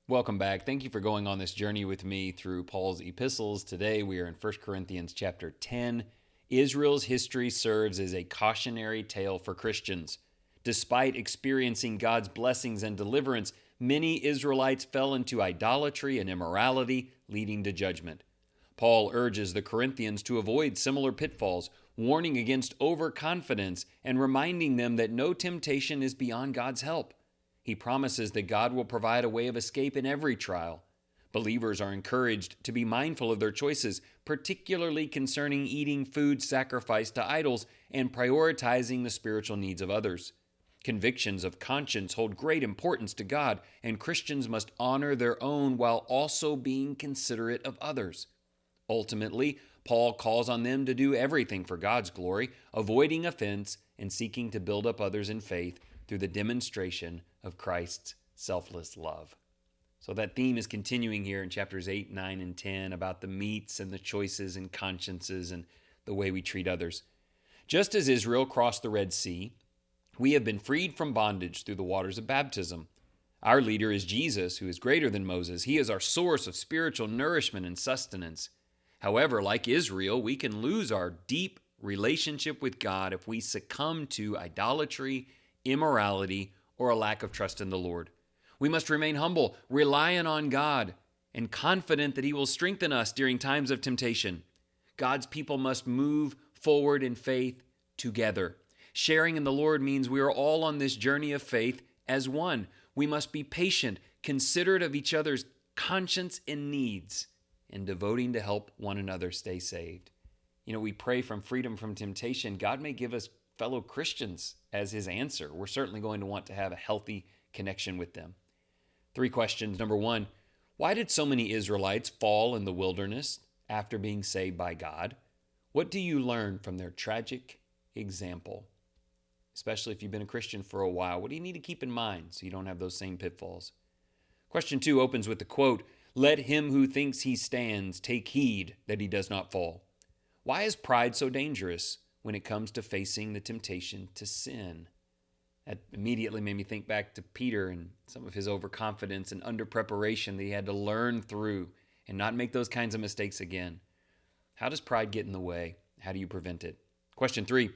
Welcome back. Thank you for going on this journey with me through Paul's epistles. Today we are in 1 Corinthians chapter 10. Israel's history serves as a cautionary tale for Christians. Despite experiencing God's blessings and deliverance, many Israelites fell into idolatry and immorality, leading to judgment. Paul urges the Corinthians to avoid similar pitfalls, warning against overconfidence and reminding them that no temptation is beyond God's help. He promises that God will provide a way of escape in every trial. Believers are encouraged to be mindful of their choices, particularly concerning eating food sacrificed to idols and prioritizing the spiritual needs of others. Convictions of conscience hold great importance to God, and Christians must honor their own while also being considerate of others. Ultimately, Paul calls on them to do everything for God's glory, avoiding offense and seeking to build up others in faith through the demonstration of Christ's selfless love. So that theme is continuing here in chapters 8, 9, and 10 about the meats and the choices and consciences and the way we treat others. Just as Israel crossed the Red Sea, we have been freed from bondage through the waters of baptism. Our leader is Jesus, who is greater than Moses. He is our source of spiritual nourishment and sustenance. However, like Israel, we can lose our deep relationship with God if we succumb to idolatry, immorality, or a lack of trust in the Lord. We must remain humble, reliant on God, and confident that He will strengthen us during times of temptation. God's people must move forward in faith together. Sharing in the Lord means we are all on this journey of faith as one. We must be patient, considerate of each other's conscience and needs, and devoting to help one another stay saved. We pray from freedom from temptation. God may give us fellow Christians as His answer. We're certainly going to want to have a healthy connection with them. 3 questions. Number 1, why did so many Israelites fall in the wilderness after being saved by God? What do you learn from their tragic example? Especially if you've been a Christian for a while, what do you need to keep in mind so you don't have those same pitfalls? Question 2 opens with the quote, "Let him who thinks he stands take heed that he does not fall." Why is pride so dangerous when it comes to facing the temptation to sin? That immediately made me think back to Peter and some of his overconfidence and under-preparation that he had to learn through and not make those kinds of mistakes again. How does pride get in the way? How do you prevent it? Question 3,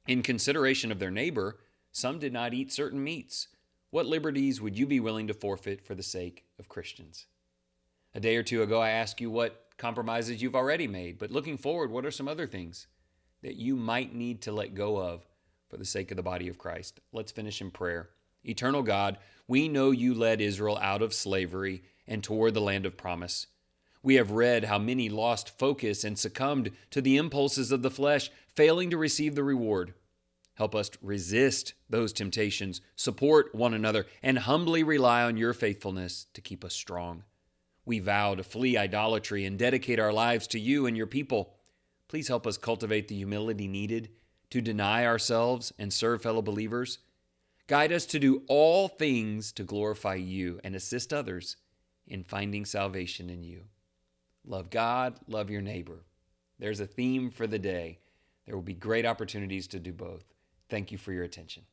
in consideration of their neighbor, some did not eat certain meats. What liberties would you be willing to forfeit for the sake of Christians? A day or two ago, I asked you what compromises you've already made, but looking forward, what are some other things that you might need to let go of for the sake of the body of Christ? Let's finish in prayer. Eternal God, we know you led Israel out of slavery and toward the land of promise. We have read how many lost focus and succumbed to the impulses of the flesh, failing to receive the reward. Help us resist those temptations, support one another, and humbly rely on your faithfulness to keep us strong. We vow to flee idolatry and dedicate our lives to you and your people. Please help us cultivate the humility needed to deny ourselves and serve fellow believers. Guide us to do all things to glorify you and assist others in finding salvation in you. Love God, love your neighbor. There's a theme for the day. There will be great opportunities to do both. Thank you for your attention.